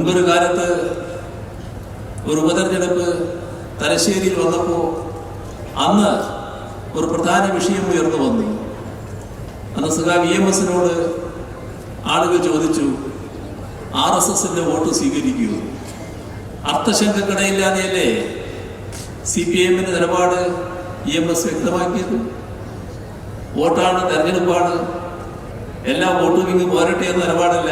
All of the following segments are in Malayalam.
മുൻപൊരു കാലത്ത് ഒരു ഉപതെരഞ്ഞെടുപ്പ് തലശ്ശേരിയിൽ വന്നപ്പോൾ അന്ന് ഒരു പ്രധാന വിഷയം ഉയർന്നു വന്നു. അന്ന് സഖാവ് EMS-നോട് ആളുകൾ ചോദിച്ചു, RSSന്റെ വോട്ട് സ്വീകരിക്കൂ. അർത്ഥശങ്കക്കിടയില്ലാതെയല്ലേ CPM-ന്റെ നിലപാട് EMS വ്യക്തമാക്കിയത്? വോട്ടാണ്, തെരഞ്ഞെടുപ്പാണ്, എല്ലാ വോട്ടും ഇങ്ങ് പോരട്ടെ എന്ന നിലപാടല്ല.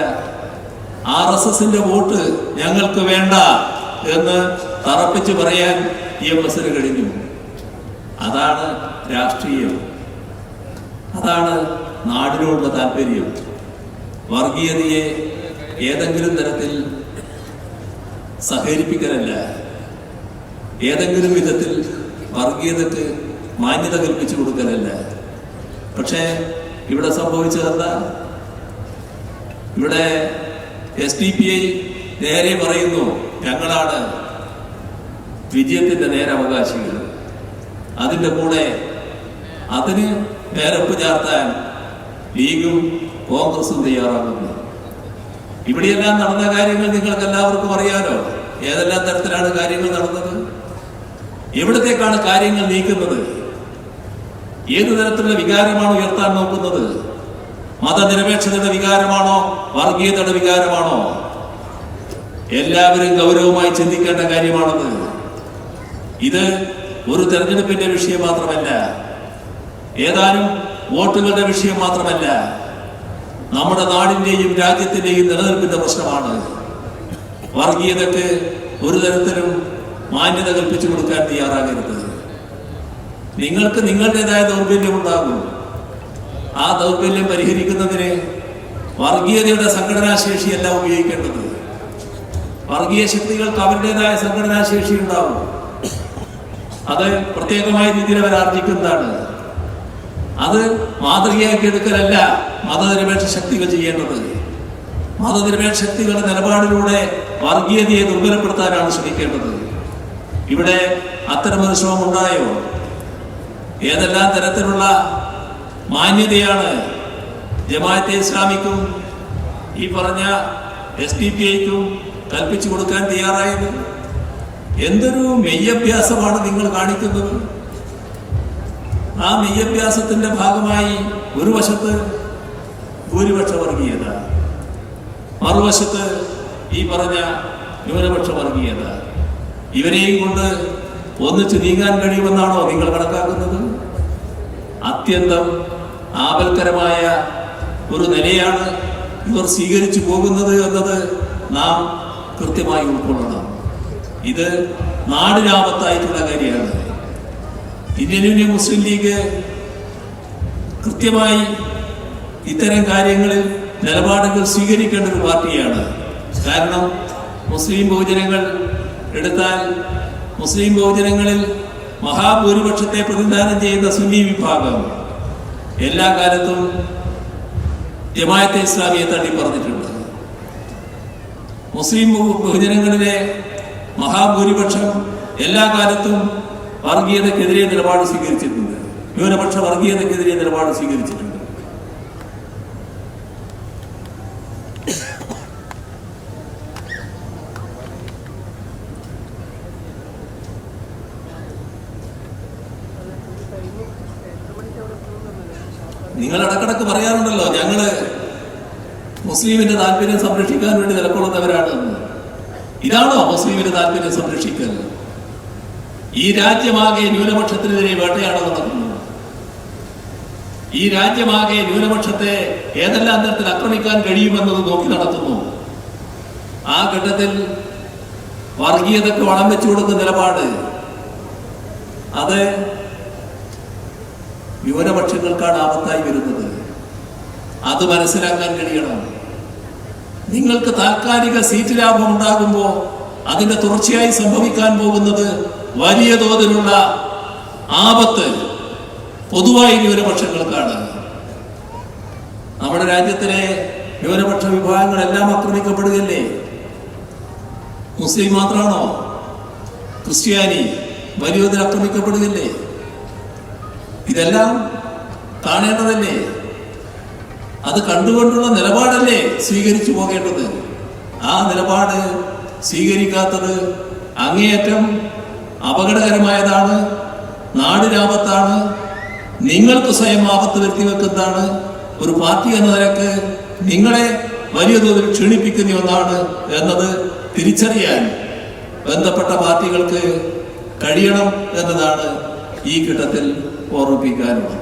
RSSന്റെ വോട്ട് ഞങ്ങൾക്ക് വേണ്ട എന്ന് തറപ്പിച്ച് പറയാൻ EMS-ന് കഴിഞ്ഞു. അതാണ് രാഷ്ട്രീയം, അതാണ് നാടിനോടുള്ള താല്പര്യം. വർഗീയതയെ ഏതെങ്കിലും തരത്തിൽ സഹകരിപ്പിക്കലല്ല, ഏതെങ്കിലും വിധത്തിൽ വർഗീയതക്ക് മാന്യത കൽപ്പിച്ചു കൊടുക്കലല്ല. പക്ഷേ ഇവിടെ സംഭവിച്ചതെന്താ? ഇവിടെ SDPI നേരെ പറയുന്നു, ഞങ്ങളാണ് വിജയത്തിന്റെ നേരവകാശികൾ. അതിൻ്റെ കൂടെ അതിന് നേരപ്പ് ചാർത്താൻ ലീഗും കോൺഗ്രസും തയ്യാറാകുന്നു. ഇവിടെയെല്ലാം നടന്ന കാര്യങ്ങൾ നിങ്ങൾക്ക് എല്ലാവർക്കും അറിയാലോ. ഏതെല്ലാം തരത്തിലാണ് കാര്യങ്ങൾ നടന്നത്? എവിടത്തേക്കാണ് കാര്യങ്ങൾ നീക്കുന്നത്? ഏതു തരത്തിലുള്ള വികാരമാണ് ഉയർത്താൻ നോക്കുന്നത്? മതനിരപേക്ഷതയുടെ വികാരമാണോ, വർഗീയതയുടെ വികാരമാണോ? എല്ലാവരും ഗൗരവമായി ചിന്തിക്കേണ്ട കാര്യമാണത്. ഇത് ഒരു തെരഞ്ഞെടുപ്പിന്റെ വിഷയം മാത്രമല്ല, ഏതാനും വോട്ടുകളുടെ വിഷയം മാത്രമല്ല, നമ്മുടെ നാടിന്റെയും രാജ്യത്തിന്റെയും നിലനിൽപ്പിന്റെ പ്രശ്നമാണ്. വർഗീയതയ്ക്ക് ഒരു തരത്തിലും മാന്യത കൽപ്പിച്ചു കൊടുക്കാൻ തയ്യാറാകരുത്. നിങ്ങൾക്ക് നിങ്ങളുടേതായ ദൗർബല്യം ഉണ്ടാകും. ആ ദൗർബല്യം പരിഹരിക്കുന്നതിന് വർഗീയതയുടെ സംഘടനാശേഷിയല്ല ഉപയോഗിക്കേണ്ടത്. വർഗീയ ശക്തികൾക്ക് അവരുടേതായ സംഘടനാശേഷി ഉണ്ടാവും. അത് പ്രത്യേകമായ രീതിയിൽ അവർ ആർജിക്കുന്നതാണ്. അത് മാതൃകയാക്കി എടുക്കലല്ല മതനിരപേക്ഷ ശക്തികൾ ചെയ്യേണ്ടത്. മതനിരപേക്ഷ ശക്തികളുടെ നിലപാടിലൂടെ വർഗീയതയെ ദുർബലപ്പെടുത്താനാണ് ശ്രമിക്കേണ്ടത്. ഇവിടെ അത്തരമൊരു ശ്രമം ഉണ്ടായോ? ഏതെല്ലാം തരത്തിലുള്ള മാന്യതയാണ് ജമാഅത്തെ ഇസ്ലാമിക്കും ഈ പറഞ്ഞ SDPI-ക്കും കൽപ്പിച്ചു കൊടുക്കാൻ തയ്യാറായത്? എന്തൊരു മെയ്യഭ്യാസമാണ് നിങ്ങൾ കാണിക്കുന്നത്? ആ മെയ്യഭ്യാസത്തിന്റെ ഭാഗമായി ഒരു വശത്ത് ഭൂരിപക്ഷ വർഗീയത, മറുവശത്ത് ഈ പറഞ്ഞ ന്യൂനപക്ഷ വർഗീയത. ഇവരെയും കൊണ്ട് ഒന്നിച്ച് നീങ്ങാൻ കഴിയുമെന്നാണോ നിങ്ങൾ കണക്കാക്കുന്നത്? അത്യന്തം ആപൽക്കരമായ ഒരു നിലയാണ് ഇവർ സ്വീകരിച്ചു പോകുന്നത് എന്നത് നാം കൃത്യമായി ഉൾക്കൊള്ളണം. ഇത് നാടിനാപത്തായിട്ടുള്ള കാര്യമാണ്. ഇന്ത്യൻ യൂണിയൻ മുസ്ലിം ലീഗ് കൃത്യമായി ഇത്തരം കാര്യങ്ങളിൽ നിലപാടുകൾ സ്വീകരിക്കേണ്ട ഒരു പാർട്ടിയാണ്. കാരണം മുസ്ലിം ബഹുജനങ്ങൾ എടുത്താൽ മുസ്ലിം ബഹുജനങ്ങളിൽ മഹാഭൂരിപക്ഷത്തെ പ്രതിനിധാനം ചെയ്യുന്ന സുന്നി വിഭാഗം എല്ലാ കാലത്തും ജമാഅത്തെ ഇസ്ലാമിയെ തള്ളി പറഞ്ഞിട്ടുണ്ട്. മുസ്ലിം ബഹുജനങ്ങളിലെ മഹാഭൂരിപക്ഷം എല്ലാ കാലത്തും വർഗീയതക്കെതിരെ നിലപാട് സ്വീകരിച്ചിട്ടുണ്ട്. ന്യൂനപക്ഷ വർഗീയതക്കെതിരെ നിലപാട് സ്വീകരിച്ചിട്ടുണ്ട്. നിങ്ങൾ ഇടക്കിടക്ക് പറയാറുണ്ടല്ലോ, ഞങ്ങള് മുസ്ലിമിന്റെ താല്പര്യം സംരക്ഷിക്കാൻ വേണ്ടി നിലകൊള്ളുന്നവരാണ്. ഇതാണോ മുസ്ലിമിന്റെ താല്പര്യം സംരക്ഷിക്കൽ? ഈ രാജ്യമാകെ ന്യൂനപക്ഷത്തിനെതിരെ വേട്ടയാണ് നടക്കുന്നത്. ഈ രാജ്യമാകെ ന്യൂനപക്ഷത്തെ ഏതെല്ലാം തരത്തിൽ ആക്രമിക്കാൻ കഴിയുമെന്നത് നോക്കി നടത്തുന്നു. ആ ഘട്ടത്തിൽ വർഗീയതയ്ക്ക് വളം വെച്ചു കൊടുക്കുന്ന നിലപാട് അത് ന്യൂനപക്ഷങ്ങൾക്കാണ് ആപത്തായി വരുന്നത്. അത് മനസ്സിലാക്കാൻ കഴിയണം. നിങ്ങൾക്ക് താൽക്കാലിക സീറ്റ് ലാഭം ഉണ്ടാകുമ്പോൾ അതിന്റെ തുടർച്ചയായി സംഭവിക്കാൻ പോകുന്നത് വലിയ തോതിലുള്ള ആപത്ത് പൊതുവായി ന്യൂനപക്ഷങ്ങൾക്കാണ്. നമ്മുടെ രാജ്യത്തിലെ ന്യൂനപക്ഷ വിഭാഗങ്ങളെല്ലാം ആക്രമിക്കപ്പെടുകയല്ലേ? മുസ്ലിം മാത്രമാണോ? ക്രിസ്ത്യാനി വലിയ തോതിൽ ആക്രമിക്കപ്പെടുകയല്ലേ? ഇതെല്ലാം കാണേണ്ടതല്ലേ? അത് കണ്ടുകൊണ്ടുള്ള നിലപാടല്ലേ സ്വീകരിച്ചു പോകേണ്ടത്? ആ നിലപാട് സ്വീകരിക്കാത്തത് അങ്ങേയറ്റം അപകടകരമായതാണ്, നാടിനാപത്താണ്, നിങ്ങൾക്ക് സ്വയം ആപത്ത് വരുത്തി വെക്കുന്നതാണ്. ഒരു പാർട്ടി എന്ന നിലക്ക് നിങ്ങളെ വലിയ തോതിൽ ക്ഷീണിപ്പിക്കുന്ന ഒന്നാണ് എന്നത് തിരിച്ചറിയാൻ ബന്ധപ്പെട്ട പാർട്ടികൾക്ക് കഴിയണം എന്നതാണ് ഈ ഘട്ടത്തിൽ ഓർമ്മിപ്പിക്കാനുള്ളത്.